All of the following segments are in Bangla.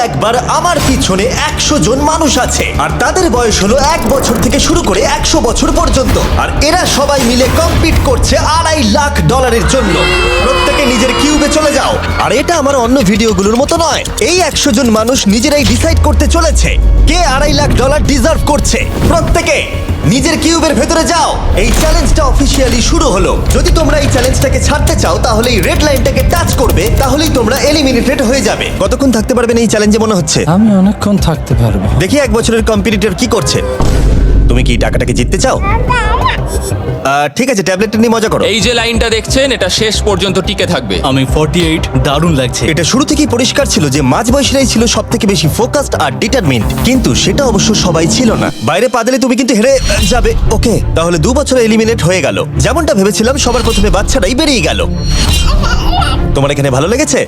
একবার আমার পিছনে 100 জন মানুষ আছে আর তাদের বয়স হলো 1 বছর থেকে শুরু করে 100 বছর পর্যন্ত। আর এরা সবাই মিলে কম্পিট করছে $2.5 লাখ জন্য। প্রত্যেকে নিজের কিউবে চলে যাও। আর এটা আমার অন্য ভিডিওগুলোর মতো নয়, এই 100 জন মানুষ নিজেরাই ডিসাইড করতে চলেছে কে $2.5 লাখ ডিজার্ভ করছে। প্রত্যেকে নিজের কিউবের ভেতরে যাও। এই চ্যালেঞ্জটা অফিসিয়ালি শুরু হলো। যদি তোমরা এই চ্যালেঞ্জটাকে ছাড়তে চাও তাহলে এই রেড লাইনটাকে টাচ করবে, তাহলেই তোমরা এলিমিনেটেড হয়ে যাবে। কতক্ষণ থাকতে পারবেন এই চ্যালেঞ্জে মনে হচ্ছে? আমি অনেকক্ষণ থাকতে পারবো। দেখি 1 বছরের কম্পিটিটর কি করছে। তুমি কি টাকাটাকে জিততে চাও? ঠিক আছে, ট্যাবলেটটা নিয়ে মজা করো। এই যে লাইনটা দেখছেন এটা শেষ পর্যন্ত টিকে থাকবে। আমি 48, দারুণ লাগছে। এটা শুরু থেকেই পরিষ্কার ছিল যে মাঝবয়সীরাই ছিল সব থেকে বেশি ফোকাসড আর ডিটারমিন্ড, কিন্তু সেটা অবশ্য সবাই ছিল না। বাইরে পা দিলে তুমি কিন্তু হেরে যাবে। ওকে, তাহলে 2 বছর এলিমিনেট হয়ে গেল। যেমনটা ভেবেছিলাম, সবার প্রথমে বাচ্চারাই বেরিয়ে গেল। তোমার এখানে ভালো লেগেছে?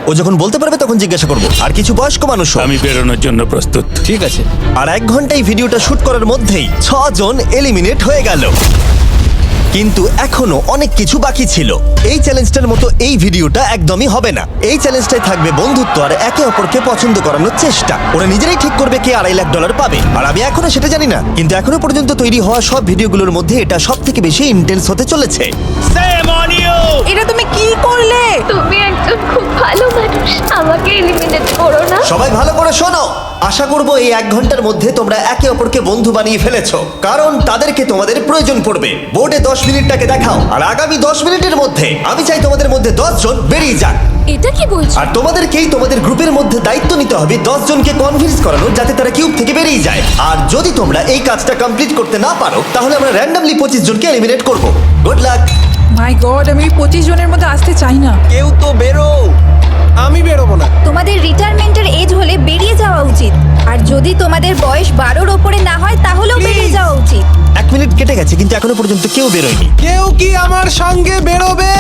ও যখন বলতে পারবে তখন জিজ্ঞাসা করবো। আর কিছু বয়স্ক মানুষ। আমি বেরোনোর জন্য প্রস্তুত। ঠিক আছে। আর 1 ঘন্টায় ভিডিওটা শুট করার মধ্যেই 6 জন এলিমিনেট হয়ে গেল। কিন্তু এখনো অনেক কিছু বাকি ছিল। এই চ্যালেঞ্জটার মতো এই ভিডিওটা একদমই হবে না। এই চ্যালেঞ্জটাই থাকবে বন্ধুত্ব আর একে অপরকে পছন্দ করানোর চেষ্টা। ওরা নিজেরাই ঠিক করবে কে $2.5 লাখ পাবে। আর আমি এখনো সেটা জানি না, কিন্তু এখনো পর্যন্ত তৈরি হওয়া সব ভিডিওগুলোর মধ্যে এটা সব থেকে বেশি ইন্টেন্স হতে চলেছে। এটা তুমি কি করলে? তুমি একজন খুব ভালো মানুষ, আমাকে এলিমিনেট করো না। সবাই ভালো করে শোনো। আশা করবো এই 1 ঘন্টার মধ্যে তোমরা একে অপরকে বন্ধু বানিয়ে ফেলেছো, কারণ তাদেরকে তোমাদের প্রয়োজন পড়বে। বোর্ডে 10 মিনিটটাকে দেখাও, আর আগামী 10 মিনিটের মধ্যে আমি চাই তোমাদের মধ্যে 10 জন বেরিয়ে যাক। এটা কি বলছো? আর তোমাদেরকেই তোমাদের গ্রুপের মধ্যে দায়িত্ব নিতে হবে 10 জনকে কনভিন্স করানো যাতে তারা কিউব থেকে বেরিয়ে যায়। আর যদি তোমরা এই কাজটা কমপ্লিট করতে না পারো তাহলে আমরা র্যান্ডমলি 25 জনকে এলিমিনেট করব। Good luck. মাই গড, আমি 25 জনের মধ্যে আসতে চাই না। কেউ তো বেরো। আমি বেরোবো না। তোমাদের রিটায়ারমেন্টের এজ হলে বেরিয়ে যাওয়া উচিত। আর যদি তোমাদের বয়স 12-র ওপরে না হয় তাহলেও বেরিয়ে যাওয়া উচিত। 1 মিনিট কেটে গেছে কিন্তু এখনো পর্যন্ত কেউ বেরোয়নি। কেউ কি আমার সঙ্গে বেরোবে?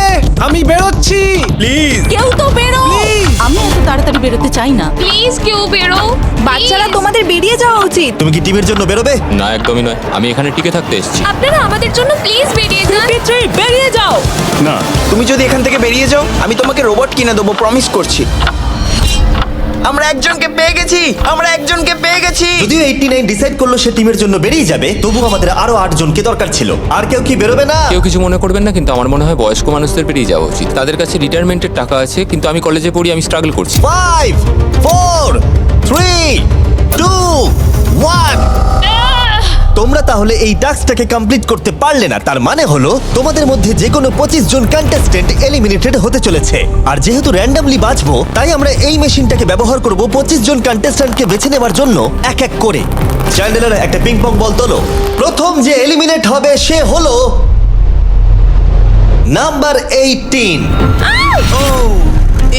আমি বেরোচ্ছি। প্লিজ। কেউ তো বেরো। আমি এত তাড়াতাড়ি বেরোতে চাই না। প্লিজ কেউ বেরো। বাচ্চারা, তোমাদের বেরিয়ে যাওয়া উচিত। তুমি কি টিমের জন্য বেরোবে? না, একদমই নয়, আমি এখানে টিকে থাকতে এসেছি। আপনারা আমাদের জন্য প্লিজ বেরিয়ে যান। 53, বেরিয়ে যাও। না, তুমি যদি এখান থেকে বেরিয়ে যাও আমি তোমাকে রোবট কিনে দেবো, প্রমিস করছি। আমরা একজনকে পেয়ে গেছি। যদিও 89 ডিসাইড করলো সে টিমের জন্য বেরিয়ে যাবে, তবু আমাদের আরো 8 জনকে দরকার ছিল। আর কেউ কি বেরোবে না? কেউ কিছু মনে করবেন না, কিন্তু আমার মনে হয় বয়স্ক মানুষদের বেরিয়ে যাওয়া উচিত। তাদের কাছে রিটায়ারমেন্টের টাকা আছে, কিন্তু আমি কলেজে পড়ি, আমি স্ট্রাগল করছি। 5 4 3 2 1। তোমরা তাহলে এই টাস্কটাকে কমপ্লিট করতে পারলে না, তার মানে হলো তোমাদের মধ্যে যে কোনো 25 জন কন্টেস্টেন্ট এলিমিনেটেড হতে চলেছে। আর যেহেতু র্যান্ডমলি বাঁচবো, তাই আমরা এই মেশিনটাকে ব্যবহার করব 25 জন কন্টেস্টেন্টকে বেছে নেওয়ার জন্য এক এক করে। চ্যান্ডেলার, একটা পিং পং বল তোলো। প্রথম যে এলিমিনেট হবে সে হলো নাম্বার 18।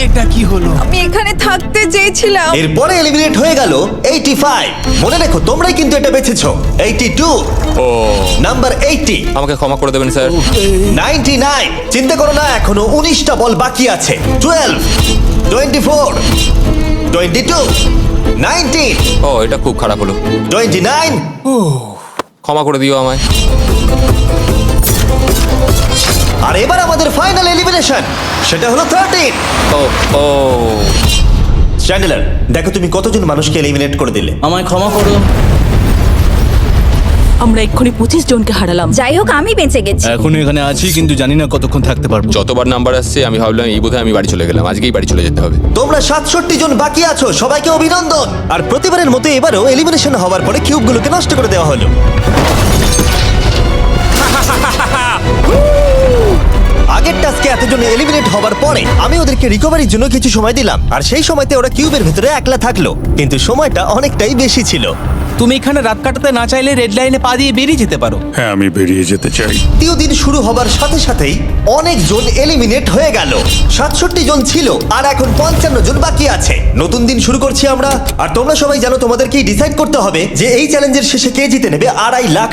এটা কি হলো? আমি এখানে থাকতে চেয়েছিলাম। এরপরে এলিমিনেট হয়ে গেল 85। মনে রেখো তোমরাই কিন্তু এটা বেছেছো। 82, ও, নাম্বার 80, আমাকে ক্ষমা করে দেবেন স্যার। 99। চিন্তা করো না, এখনো 19টা বল বাকি আছে। 12, 24, 22, 19, ও, এটা খুব খারাপ হলো। 29। ক্ষমা করে দিও আমায়। আর এবার আমাদের ফাইনাল এলিমিনেশন, সেটা হলো 13। ও ও, চ্যান্ডেলার, দেখো তুমি কতজন মানুষকে এলিমিনেট করে দিলে। আমায় ক্ষমা করো। আমরা এক্ষুনি 25 জনকে হারালাম। যাই হোক, আমি বেঁচে গেছি। এখন এখানে আছি, কিন্তু জানি না কতক্ষণ থাকতে পারবো। যতবার নাম্বার আসছে আমি ভাবলাম এই বোধহয় আমি বাড়ি চলে গেলাম, আজকেই বাড়ি চলে যেতে হবে। তোমরা 67 জন বাকি আছো, সবাইকে অভিনন্দন। আর প্রতিবারের মতো এবারও এলিমিনেশন হওয়ার পরে কিউবগুলোকে নষ্ট করে দেওয়া হলো। আগের টাস্কে এতজন এলিমিনেট হবার পরে আমি ওদেরকে রিকভারির জন্য কিছু সময় দিলাম, আর সেই সময়তে ওরা কিউবের ভেতরে একলা থাকলো, কিন্তু সময়টা অনেকটাই বেশি ছিল। তুমি এখানে রাত কাটাতে না চাইলে রেড লাইনে পা দিয়ে বেরিয়ে যেতে পারো। হ্যাঁ, আমি বেরিয়ে যেতে চাই। দ্বিতীয় দিন শুরু হবার সাথে সাথেই অনেকজন এলিমিনেট হয়ে গেল। 67 জন ছিল, আর এখন 55 জন বাকি আছে। নতুন দিন শুরু করছি আমরা, আর তোমরা সবাই জানো তোমাদেরকেই ডিসাইড করতে হবে যে এই চ্যালেঞ্জের শেষে কে জিতে নেবে $2.5 লাখ।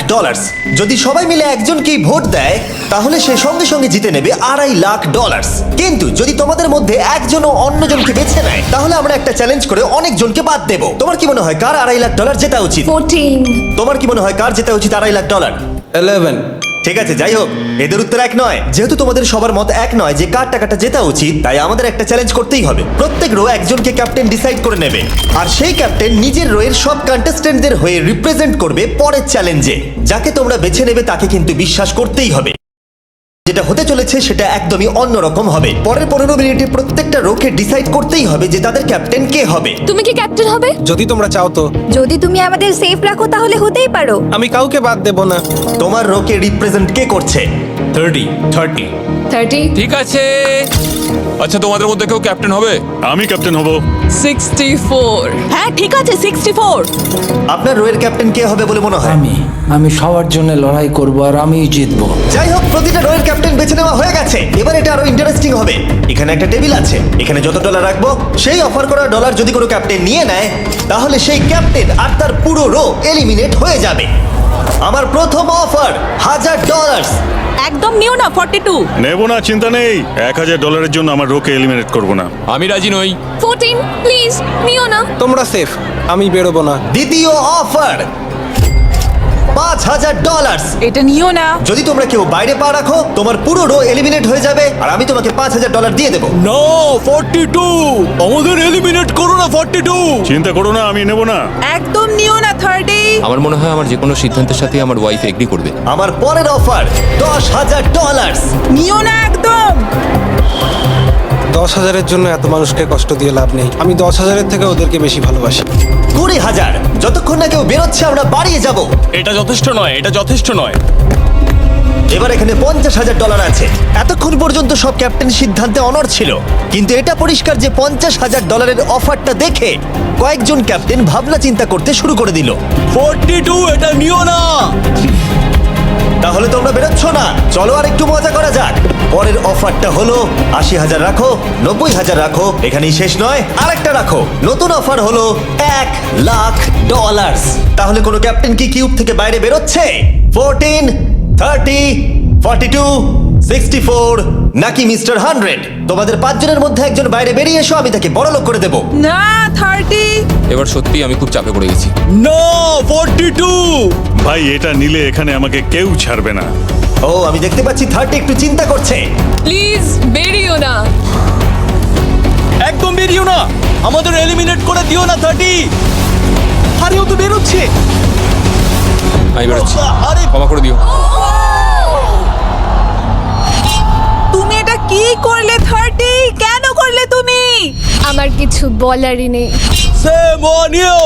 যদি সবাই মিলে একজনকেই ভোট দেয় তাহলে সে সঙ্গে সঙ্গে জিতে নেবে $2.5 লাখ। কিন্তু যদি তোমাদের মধ্যে একজনও অন্যজনকে বেছে নেয় তাহলে আমরা একটা চ্যালেঞ্জ করে অনেকজনকে বাদ দেব। তোমার কি মনে হয় কার $2.5 লাখ জেতা উচিত? 14। তোমার কি মনে হয় কার জেতা উচিত $2.5 লাখ? 11। ঠিক আছে, যাই হোক, এদের উত্তর এক নয়। যেহেতু তোমাদের সবার মত এক নয় যে কার টাকাটা জেতা উচিত, তাই আমাদের একটা চ্যালেঞ্জ করতেই হবে। প্রত্যেক রো একজনকে ক্যাপ্টেন ডিসাইড করে নেবে, আর সেই ক্যাপ্টেন নিজের রোয়ের সব কন্টেস্টেন্টদের হয়ে রিপ্রেজেন্ট করবে পরের চ্যালেঞ্জে। যাকে তোমরা বেছে নেবে তাকে কিন্তু বিশ্বাস করতেই হবে। যেটা হতে চলেছে সেটা একদমই অন্যরকম হবে। পরের 15 মিনিটে প্রত্যেকটা রোকে ডিসাইড করতেই হবে যে তাদের ক্যাপ্টেন কে হবে। তুমি কি ক্যাপ্টেন হবে? যদি তোমরা চাও তো। যদি তুমি আমাদের সেফ রাখো তাহলে হতেই পারো। আমি কাউকে বাদ দেব না। তোমার রোকে রিপ্রেজেন্ট কে করছে? 30। ঠিক আছে। আচ্ছা, তোমাদের মধ্যে কেউ ক্যাপ্টেন হবে? আমি ক্যাপ্টেন হব। 64। হ্যাঁ ঠিক আছে 64। আপনার রোয়ের ক্যাপ্টেন কে হবে বলে মনে হয়? আমি সবার জন্য লড়াই করব আর আমিই জিতবো। যাই হোক, প্রতিটা রোয়ের ক্যাপ্টেন বেছে নেওয়া হয়ে গেছে। এবার এটা আরো ইন্টারেস্টিং হবে। এখানে একটা টেবিল আছে, এখানে যত ডলার রাখবো সেই অফার করা ডলার যদি কোনো ক্যাপ্টেন নিয়ে নেয়, তাহলে সেই ক্যাপ্টেন আর তার পুরো রো এলিমিনেট হয়ে যাবে। আমার প্রথম অফার $1000। একদম নিও না 42। নেব না, চিন্তা নেই। $1000 জন্য আমার রোকে এলিমিনেট করব না। আমি রাজি নই। 14 প্লিজ নিও না। তোমরা সেফ, আমি বেরোবো না। দ্বিতীয় অফার $5000। এটা নিও না। যদি তোমরা কেউ বাইরে পা রাখো, তোমার পুরো রো এলিমিনেট হয়ে যাবে, আর আমি তোমাকে $5000 দিয়ে দেবো। নো, 42 আমাদের এলিমিনেট করো না। 42 চিন্তা করো না, আমি নেব না। একদম নিও না 30। আমার মনে হয় আমার যে কোনো সিদ্ধান্তের সাথে আমার ওয়াইফ এগ্রি করবে। আমার পরের অফার $10000। নিও না একদম। 10,000-এর জন্য এত মানুষকে কষ্ট দিয়ে লাভ নেই। আমি 10,000-এর থেকে ওদেরকে বেশি ভালোবাসি। 20,000। যতক্ষণ না কেউ বেরোচ্ছে আমরা বাড়িয়ে যাব। এটা যথেষ্ট নয়, এটা যথেষ্ট নয়। এবার এখানে $50,000 আছে। এতক্ষণ পর্যন্ত সব ক্যাপ্টেন সিদ্ধান্তে অনড় ছিল, কিন্তু এটা পরিষ্কার যে $50,000 অফারটা দেখে কয়েকজন ক্যাপ্টেন ভাবনা চিন্তা করতে শুরু করে দিল। 42 এটা নিও না। তাহলে তোমরা বেরোচ্ছ না? চলো আর একটু মজা করা যাক। পরের অফারটা হলো 80,000 রাখো, 90,000 রাখো, এখানেই শেষ নয়, আরেকটা রাখো। নতুন অফার হলো $1,00,000। তাহলে কোনো ক্যাপ্টেন কি কিউব থেকে বাইরে বেরোচ্ছে? 14, 30, 42, 64 নাকি মিস্টার 100? তোমাদের 5 জনের মধ্যে একজন বাইরে বেরিয়ে এসো, আমি তাকে বড়লোক করে দেবো। না 30। এবার সত্যি আমি খুব চাপে পড়ে গেছি। নো, 42। ভাই, এটা নিলে এখানে আমাকে কেউ ছাড়বে না। ও, আমি দেখতে পাচ্ছি 30 একটু চিন্তা করছে। প্লিজ বেরিও না। একদম বেরিও না, আমাদের এলিমিনেট করে দিও না। 30 আরে ও তো বেরোচ্ছে। আমি বেরোচ্ছি, ক্ষমা করে দিও। তুমি এটা কি করলে 30? কেন করলে তুমি? আমার কিছু বলারই নেই। Shame on you!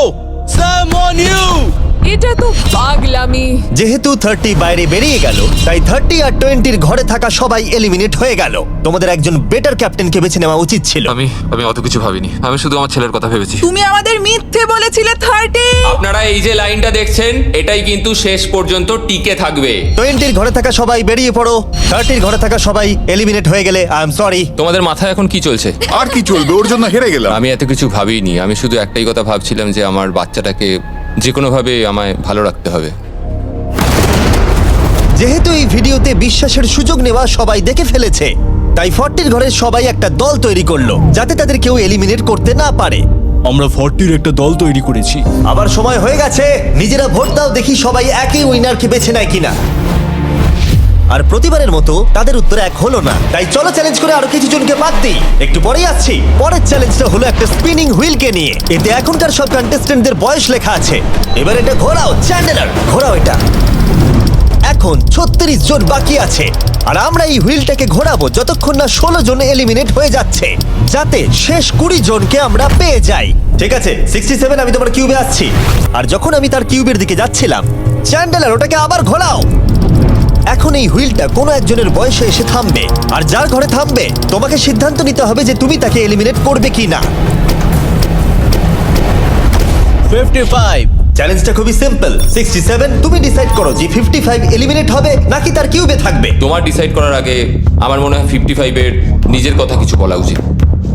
Shame on you! এটা তো পাগলামি। যেহেতু 30 বাইরে বেরিয়ে গেল, তাই 30 আর 20-র ঘরে থাকা সবাই এলিমিনেট হয়ে গেল। তোমাদের একজন বেটার ক্যাপ্টেনকে বেছে নেওয়া উচিত ছিল। আমি অত কিছু ভাবিনি, আমি শুধু আমার ছেলের কথা ভেবেছি। তুমি আমাদের মিথ্যে বলেছিলে 30। আপনারা এই যে লাইনটা দেখছেন, এটাই কিন্তু শেষ পর্যন্ত টিকে থাকবে। 20-র ঘরে থাকা সবাই বেরিয়ে পড়ো। 30-র ঘরে থাকা সবাই এলিমিনেট হয়ে গেলে আই এম সরি। তোমাদের মাথায় এখন কি চলছে? আর কি চলবে, ওর জন্য হেরে গেলাম। আমি এত কিছু ভাবিনি, আমি শুধু একটাই কথা ভাবছিলাম যে আমার বাচ্চাটাকে যে কোনোভাবে আমায় ভালো রাখতে হবে। যেহেতু এই ভিডিওতে বিশ্বাসের সুযোগ নেওয়া সবাই দেখে ফেলেছে, তাই 40-র ঘরের সবাই একটা দল তৈরি করলো যাতে তাদের কেউ এলিমিনেট করতে না পারে। আমরা 40-র একটা দল তৈরি করেছি। আবার সময় হয়ে গেছে, নিজেরা ভোট দাও, দেখি সবাই একই উইনারকে বেছে নেয় কিনা। আর প্রতিবারের মতো তাদের উত্তর এক হলো না, তাই চলো চ্যালেঞ্জ করে আরো কিছু জনকে বাদ দিই। একটু পরেই আসছি। পরের চ্যালেঞ্জটা হলো একটা স্পিনিং হুইলকে নিয়ে। এতে এখনকার সব কন্টেস্টেন্টদের বয়স লেখা আছে। এবার এটা ঘোরাও, চ্যান্ডেলার ঘোরাও এটা। এখন 36 জন বাকি আছে, আর আমরা এই হুইলটাকে ঘোরাবো যতক্ষণ না 16 জন এলিমিনেট হয়ে যাচ্ছে, যাতে শেষ 20 জনকে আমরা পেয়ে যাই। ঠিক আছে, 67 আমি তোমার কিউবে আসছি। আর যখন আমি তার কিউবের দিকে যাচ্ছিলাম, চ্যান্ডেলার ওটাকে আবার ঘোরাও। এখন এই হুইলটা কোনো একজনের বয়সে এসে থামবে, আর যার ঘরে থামবে তোমাকে সিদ্ধান্ত নিতে হবে যে তুমি তাকে এলিমিনেট করবে কি না। 55। চ্যালেঞ্জটা খুবই সিম্পল। 67 তুমি ডিসাইড করো যে 55 এলিমিনেট হবে নাকি তার কিউবে থাকবে। তোমার ডিসাইড করার আগে আমার মনে হয় 55-এর নিজের কথা কিছু বলা উচিত।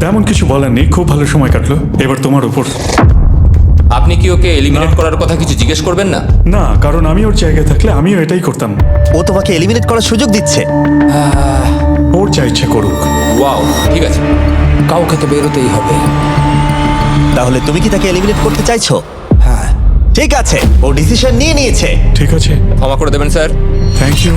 তেমন কিছু বলার নেই, খুব ভালো সময় কাটলো। এবার তোমার উপর। আপনি কি ওকে এলিমিনেট করার কথা কিছু জিজ্ঞেস করবেন না? না, কারণ আমি ওর জায়গায় থাকলে আমিও এটাই করতাম। ও তোমাকে এলিমিনেট করার সুযোগ দিচ্ছে। ওর যা ইচ্ছে করুক। ওয়াও, ঠিক আছে। কাউকে তো বেরোতেই হবে। তাহলে তুমি কি তাকে এলিমিনেট করতে চাইছো? হ্যাঁ। ঠিক আছে, ও ডিসিশন নিয়ে নিয়েছে। ঠিক আছে। ক্ষমা করে দেবেন স্যার। Thank you.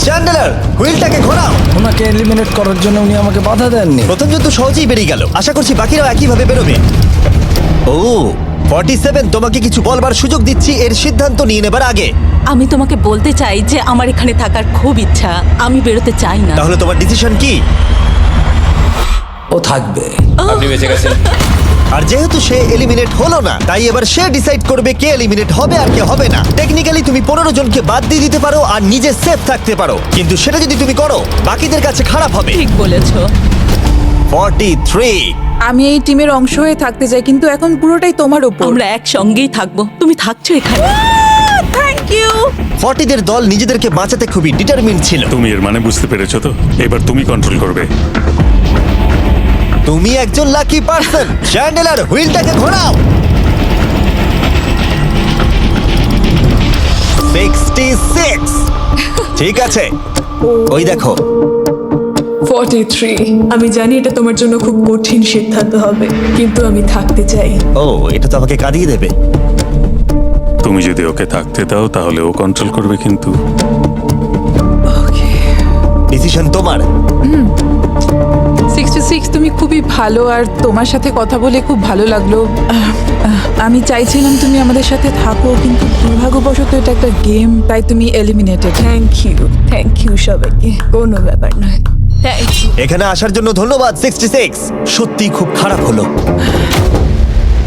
চ্যান্ডেলার হুইলটাকে ঘোরাও। ওনাকে এলিমিনেট করার জন্য উনি আমাকে বাধা দেননি। প্রথম জন তো সহজেই বেরিয়ে গেল, আশা করছি বাকিরাও একইভাবে বেরোবে। ও 47, তোমাকে কিছু বলবার সুযোগ দিচ্ছি এর সিদ্ধান্ত নিয়ে নেবার আগে। আমি তোমাকে বলতে চাই যে আমার এখানে থাকার খুব ইচ্ছা, আমি বেরোতে চাই না। তাহলে তোমার ডিসিশন কি? ও থাকবে। আপনি বেঁচে গেছেন। আর যেহেতু সে এলিমিনেট হলো না, তাই এবার সে ডিসাইড করবে কে এলিমিনেট হবে আর কে হবে না। টেকনিক্যালি তুমি 15 জনকে বাদ দিয়ে দিতে পারো আর নিজে সেফ থাকতে পারো, কিন্তু সেটা যদি তুমি করো বাকিদের কাছে খারাপ হবে। ঠিক বলেছো। 43। আমি এই টিমের অংশ হয়ে থাকতে চাই, কিন্তু এখন পুরোটাই তোমার উপর। আমরা একসঙ্গেই থাকবো, তুমি থাকছো এখানে। Thank you. 40 দের দল নিজেদেরকে বাঁচাতে খুবই ডিটারমিন ছিল। তুমি এর মানে বুঝতে পেরেছো তো? এবার তুমি কন্ট্রোল করবে। তুমি একজন লাকি পারসন। চ্যান্ডেলার হুইলটাকে ঘোরাও। 66। ঠিক আছে, ওই দেখো। 43। আমি জানি এটা তোমার জন্য খুব কঠিন সিদ্ধান্ত হবে, কিন্তু আমি থাকতে চাই। ও, এটা তো আমাকে কাঁদিয়ে দেবে। তুমি যদি ওকে থাকতে দাও তাহলে ও কন্ট্রোল করবে, কিন্তু ডিসিশন তোমার। 66, তুমি খুবই ভালো আর তোমার সাথে কথা বলে খুব ভালো লাগলো। আমি চাইছিলাম তুমি আমাদের সাথে থাকো, কিন্তু দুর্ভাগ্যবশত এটা একটা গেম, তাই তুমি এলিমিনেটেড। থ্যাংক ইউ সবাইকে, কোনো ব্যাপার নয়। Thank you. এখানে আসার জন্য ধন্যবাদ 66। সত্যি খুব খারাপ হলো।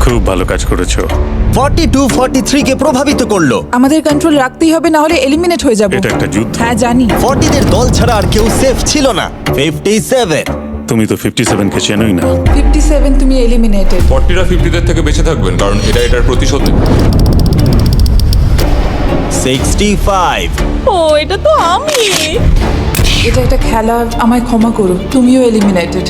খুব ভালো কাজ করেছো। 42 43 কে প্রভাবিত করলো। আমাদের কন্ট্রোল রাখতেই হবে, না হলে এলিমিনেট হয়ে যাব। এটা একটা যুদ্ধ। হ্যাঁ জানি। 40 দের দল ছাড়া আর কেউ সেফ ছিল না। 57। তুমি তো 57 কে চেনোই না। 57, তুমি এলিমিনেটেড। 40রা 50দের থেকে বেঁচে থাকবেন, কারণ এটা এটার প্রতিশোধ নেবে। 65। ও, এটা তো আমি। এটা একটা খেলা, আমায় ক্ষমা করো, তুমিও এলিমিনেটেড।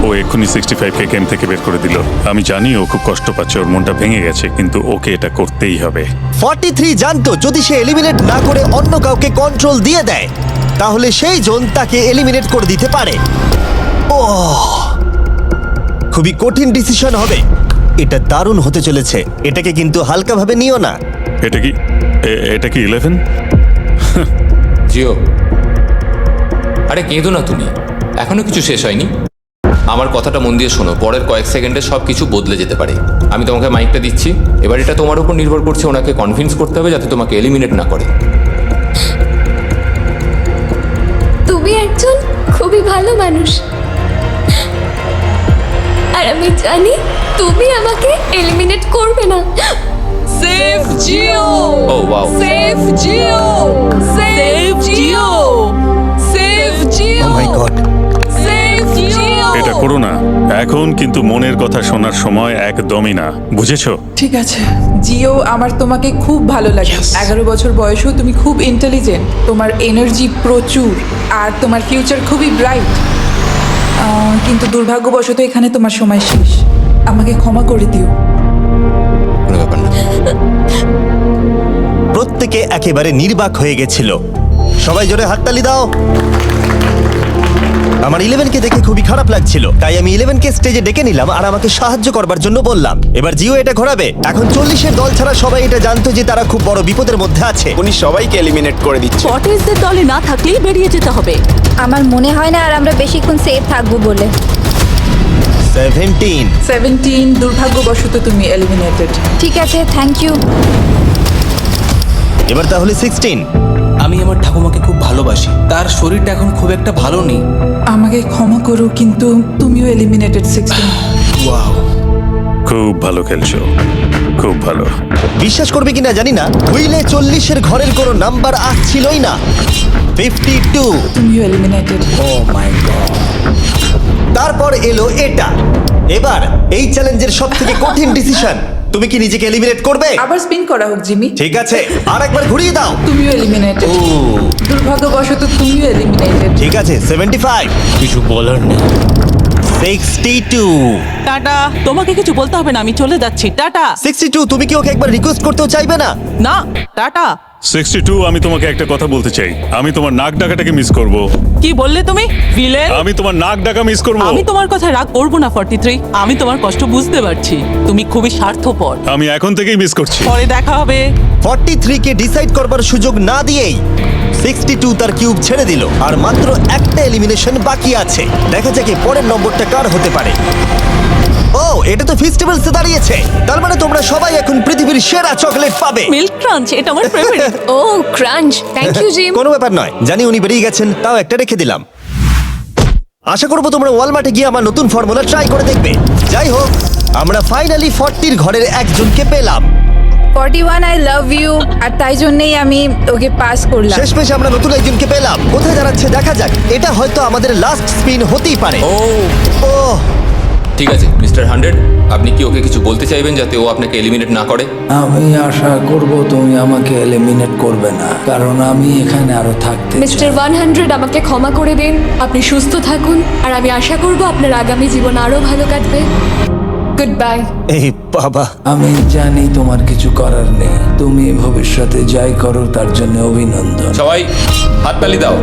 ও এক্ষুনি 65 কে গেম থেকে বের করে দিল। আমি জানি ও খুব কষ্ট পাচ্ছে, ওর মনটা ভেঙে গেছে, কিন্তু ওকে এটা করতেই হবে। 43 জানতো যদি সে এলিমিনেট না করে অন্য কাউকে কন্ট্রোল দিয়ে দেয়, তাহলে সেই জন তাকে এলিমিনেট করে দিতে পারে। ও, খুবই কঠিন ডিসিশন হবে। এটা দারুণ হতে চলেছে। এটাকে কিন্তু হালকাভাবে নিও না। এটা কি 11? জিও, আরে কেঁদো না তুমি, এখনো কিছু শেষ হয়নি। আমার কথাটা মন দিয়ে শোনো, পরের কয়েক সেকেন্ডে সব কিছু বদলে যেতে পারে। আমি তোমাকে মাইকটা দিচ্ছি, এবার এটা তোমার উপর নির্ভর করছে। ওনাকে কনভিন্স করতে হবে যাতে তোমাকে এলিমিনেট না করে। তুমি একজন খুবই ভালো মানুষ, আর আমি জানি তুমি আমাকে এলিমিনেট করবে না। Save Jio. Oh wow, save Jio. Save Jio. Save Jio. Oh my god. Save Jio. এটা করো না এখন, কিন্তু মনের কথা শোনার সময় একদমই না, বুঝেছো? ঠিক আছে জিও, আমার তোমাকে খুব ভালো লাগে। 11 বছর বয়সেও তুমি খুব ইন্টেলিজেন্ট, তোমার এনার্জি প্রচুর, আর তোমার ফিউচার খুবই ব্রাইট। কিন্তু দুর্ভাগ্যবশত এখানে তোমার সময় শেষ। আমাকে ক্ষমা করে দিও। কোনো ব্যাপার না। প্রত্যেকে একেবারে নির্বাক হয়ে গেছিল। সবাই জোরে হাততালি দাও। আমার 11 কে দেখে খুবই খারাপ লাগছিল, তাই আমি 11 কে স্টেজে ডেকে নিলাম আর আমাকে সাহায্য করবার জন্য বললাম। এবার জিও এটা ঘোরাবে। এখন 40 এর দল ছাড়া সবাই এটা জানতো যে তারা খুব বড় বিপদের মধ্যে আছে। উনি সবাইকে এলিমিনেট করে দিচ্ছে। পটেসদের দলে না থাকলেই বেরিয়ে যেতে হবে। আমার মনে হয় না আর আমরা বেশিক্ষণ সেফ থাকবো বলে। 17। দুর্ভাগ্যবশত তুমি এলিমিনেটেড। ঠিক আছে, থ্যাংক ইউ। এবার তাহলে 16। আমি আমার ঠাকুমাকে খুব ভালোবাসি, তার শরীরটা এখন খুব একটা ভালো নেই। আমাকে ক্ষমা করো, কিন্তু তুমিও এলিমিনেটেড 16। ওয়াও, খুব ভালো খেলছো, খুব ভালো। বিশ্বাস করবে কিনা জানি না, হুইলে 40 এর ঘরের কোনো নাম্বার আসছিলই না। 52। তুমিও এলিমিনেটেড। O my god. তারপর এলো এটা। এবার এই চ্যালেঞ্জের সবথেকে কঠিন ডিসিশন, তুমি কি নিজেকে এলিমিনেট করবে? আবার স্পিন করা হোক জিমি। ঠিক আছে, আরেকবার ঘুরিয়ে দাও। তুমিও এলিমিনেটেড। ও দুর্ভাগ্যবশত তুমিও এলিমিনেটেড। ঠিক আছে, 75। কিছু বলার নেই। 62 টাটা, তোমাকে কিছু বলতে হবে না, আমি চলে যাচ্ছি। টাটা। 62 তুমি কি ওকে একবার রিকোয়েস্ট করতেও চাইবে না? না, টাটা। 62 আমি তোমাকে একটা কথা বলতে চাই, আমি তোমার নাক ডাকাটাকে মিস করব। কি বললে তুমি? ভিলেন? আমি তোমার নাক ডাকা মিস করব। আমি তোমার কথা রাগ করবো না 43। আমি তোমার কষ্ট বুঝতে পারছি, তুমি খুবই স্বার্থপর। আমি এখন থেকেই মিস করছি। পরে দেখা হবে। 43 কে ডিসাইড করবার সুযোগ না দিয়েই 62 তার কিউব ছেড়ে দিল, আর মাত্র একটা এলিমিনেশন বাকি আছে। দেখা যাক এর পরের নম্বরটা কার হতে পারে। ও, এটা তো ফেস্টিভ্যালসে দাঁড়িয়েছে, তার মানে তোমরা সবাই এখন পৃথিবীর সেরা চকলেট পাবে। মিল্ক ক্রাঞ্চ, এটা আমার ফেভারিট। ও ক্রাঞ্চ, থ্যাংক ইউ জিম। কোনো ব্যাপার নয়, জানি উনি বেরিয়ে গেছেন, তাও একটা রেখে দিলাম। আশা করবো তোমরা ওয়ালমার্টে গিয়ে আমার নতুন ফর্মুলা ট্রাই করে দেখবে। যাই হোক, আমরা ফাইনালি 40 ঘরের একজনকে পেলাম। 41 আই লাভ ইউ, আর তাই জন্যই আমি ওকে পাস করলাম। শেষমেশ আমরা নতুন একজনকে পেলাম। কোথায় দাঁড়াচ্ছে দেখা যাক। এটা হয়তো আমাদের লাস্ট স্পিন হতেই পারে। ও ও, ঠিক আছে মিস্টার 100, আপনি কি ওকে কিছু বলতে চাইবেন যাতে ও আপনাকে এলিমিনেট না করে? আমি আশা করব তুমি আমাকে এলিমিনেট করবে না, কারণ আমি এখানে আরো থাকতে মিস্টার 100, আমাকে ক্ষমা করে দিন। আপনি সুস্থ থাকুন, আর আমি আশা করব আপনার আগামী জীবন আরো ভালো কাটবে। Good bye. এই বাবা, আমি জানি তোমার কিছু করার নেই, তুমি ভবিষ্যতে যাই করো তার জন্য অভিনন্দন। সবাই হাততালি দাও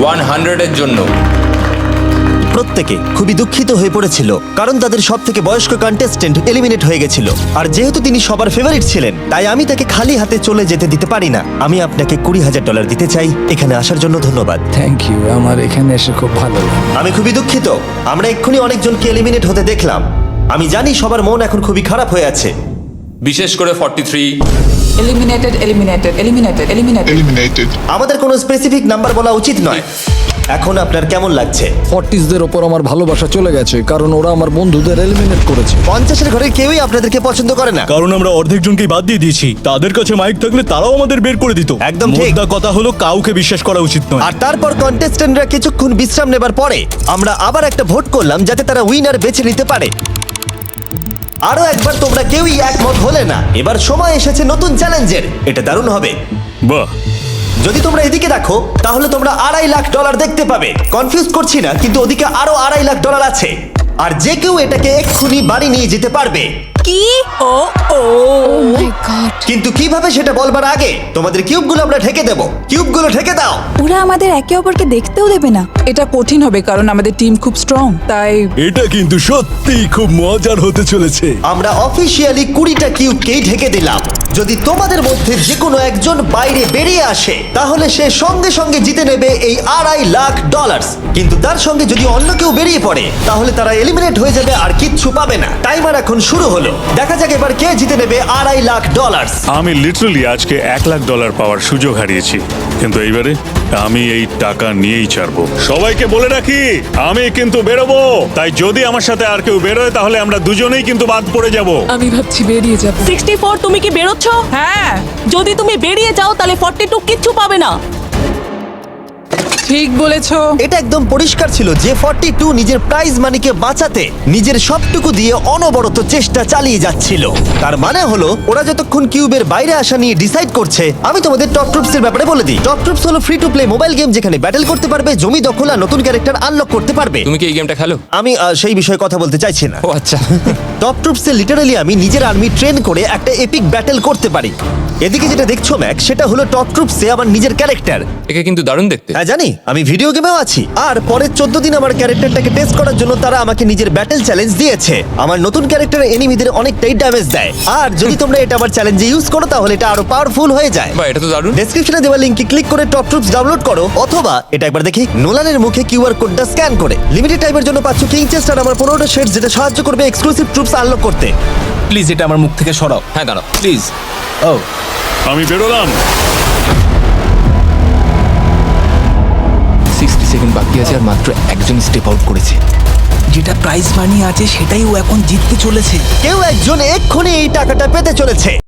100 এর জন্য। প্রত্যেকে খুবই দুঃখিত হয়ে পড়েছিল, কারণ তাদের সব থেকে বয়স্ক কন্টেস্টেন্ট এলিমিনেট হয়ে গেছিল। আর যেহেতু তিনি সবার ফেভারিট ছিলেন, তাই আমি তাকে খালি হাতে চলে যেতে দিতে পারি না। আমি আপনাকে $20,000 দিতে চাই। এখানে আসার জন্য ধন্যবাদ। থ্যাংক ইউ, আমার এখানে এসে খুব ভালো লাগে। আমি খুবই দুঃখিত, আমরা এক্ষুনি অনেকজনকে এলিমিনেট হতে দেখলাম। আমি জানি সবার মন এখন খুবই খারাপ হয়ে আছে। বিশেষ করে 43। Eliminated, eliminated, eliminated, eliminated. আমাদের কোনো স্পেসিফিক নাম্বার বলা উচিত নয়। এখন আপনার কেমন লাগছে? 40দের ওপর আমার ভালোবাসা চলে গেছে, কারণ ওরা আমার বন্ধুদের এলিমিনেট করেছে। 50-এর ঘরের কেউই আপনাদেরকে পছন্দ করে না। কারণ আমরা অর্ধেক জনকেই বাদ দিয়ে দিয়েছি। তাদের কাছে মাইক থাকলে তারাও আমাদের বের করে দিত। একদম ঠিক। মোদ্দা কথা হলো কাউকে বিশ্বাস করা উচিত নয়। আর তারপর কন্টেস্টেন্টরা কিছুক্ষণ বিশ্রাম নেবার পরে আমরা আবার একটা ভোট করলাম যাতে তারা উইনার বেছে নিতে পারে। আরো একবার তোমরা কেউই একমত হলে না। এবার সময় এসেছে নতুন চ্যালেঞ্জের। এটা দারুণ হবে। বাহ, যদি তোমরা এদিকে দেখো তাহলে তোমরা $2.5 লাখ দেখতে পাবে। কনফিউজ করছি না, কিন্তু ওদিকে আরো $2.5 লাখ আছে, আর যে কেউ এটাকে এক্ষুনি বাড়ি নিয়ে যেতে পারবে। কি? ও ও মাই গড। কিন্তু কিভাবে সেটা বলবার আগে তোমাদের কিউবগুলো আমরা ঢেকে দেব। কিউবগুলো ঢেকে দাও। ওরা আমাদের একে অপরকে দেখতেও দেবে না। এটা কঠিন হবে কারণ আমাদের টিম খুব স্ট্রং, তাই এটা কিন্তু সত্যিই খুব মজার হতে চলেছে। আমরা অফিসিয়ালি 20টা কিউবকেই ঢেকে দিলাম। যদি তোমাদের মধ্যে যে কোনো একজন বাইরে বেরিয়ে আসে, তাহলে সে সঙ্গে সঙ্গে জিতে নেবে এই $2.5 লাখ। কিন্তু তার সঙ্গে যদি অন্য কেউ বেরিয়ে পড়ে, তাহলে তারা এলিমিনেট হয়ে যাবে আর কিচ্ছু পাবে না। টাইমার এখন শুরু হলো। দেখা যাক এবার কে জিতে নেবে $2.5 লাখ। আমি লিটারালি আজকে $1,00,000 পাওয়ার সুযোগ হারিয়েছি, কিন্তু এইবারে আমি এই টাকা নিয়েই ছাড়বো। সবাইকে বলে রাখি, আমি কিন্তু বেরোবো। তাই যদি আমার সাথে আর কেউ বেরোয়, তাহলে আমরা দুজনেই কিন্তু বাদ পড়ে যাব। আমি ভাবছি বেরিয়ে যাব। 64, তুমি কি বেরোচ্ছ? হ্যাঁ, যদি তুমি বেরিয়ে যাও তাহলে 42 কিচ্ছু পাবে না। ঠিক বলেছো। এটা একদম পরিষ্কার ছিল যে 42 নিজের প্রাইজ মানিকে বাঁচাতে নিজের সবটুকু দিয়ে অনবরত চেষ্টা চালিয়ে যাচ্ছিল। তার মানে হলো ওরা যতক্ষণ কিউবের বাইরে আসা নিয়ে ডিসাইড করছে। আমি তোমাদের টপ ট্রুপস এর ব্যাপারে বলে দিই। টপ ট্রুপস হলো free to play mobile game, যেখানে ব্যাটেল করতে পারবে, জমি দখল আর নতুন ক্যারেক্টার আনলক করতে পারবে। তুমি কি এই গেমটা খেলো? আমি সেই বিষয়ে কথা বলতে চাইছি না। ও আচ্ছা। টপ ট্রুপসে লিটারালি আমি নিজের আর্মি ট্রেন করে একটা এপিক ব্যাটেল করতে পারি। এদিকে যেটা দেখছো ম্যাক, সেটা হলো টপ ট্রুপসে আমার নিজের ক্যারেক্টার। একে কিন্তু দারুণ দেখতে। হ্যাঁ জানি, আমি ভিডিও গেমেও আছি। আর পরের 14 দিন আমার ক্যারেক্টারটাকে টেস্ট করার জন্য তারা আমাকে নিজের ব্যাটেল চ্যালেঞ্জ দিয়েছে। আমার নতুন ক্যারেক্টার এনিমিদের অনেকটাই ড্যামেজ দেয়, আর যদি তোমরা এটা আমার চ্যালেঞ্জে ইউজ করো তাহলে এটা আরো পাওয়ারফুল হয়ে যায়। বা এটা তো দারুণ। ডেসক্রিপশনে দেওয়া লিংকে ক্লিক করে টপ ট্রুপস ডাউনলোড করো, অথবা এটা একবার দেখি নোলানের মুখে কিউআর কোডটা স্ক্যান করে। লিমিটেড টাইমের জন্য পাচ্ছ কিং চেস্ট আর আমার 15টা শেডস, যেটা সাহায্য করবে এক্সক্লুসিভ ট্রুপস আনলক করতে। প্লিজ এটা আমার মুখ থেকে সরাও। হ্যাঁ দাঁড়াও। প্লিজ। ও, আমি বেরোলাম। 60 সেকেন্ড বাকি আছে, আর মাত্র একজন স্টেপ আউট করেছে। যেটা প্রাইজ মানি আছে সেটাই ও এখন জিততে চলেছে। কেউ একজন এক্ষুনি এই টাকাটা পেতে চলেছে।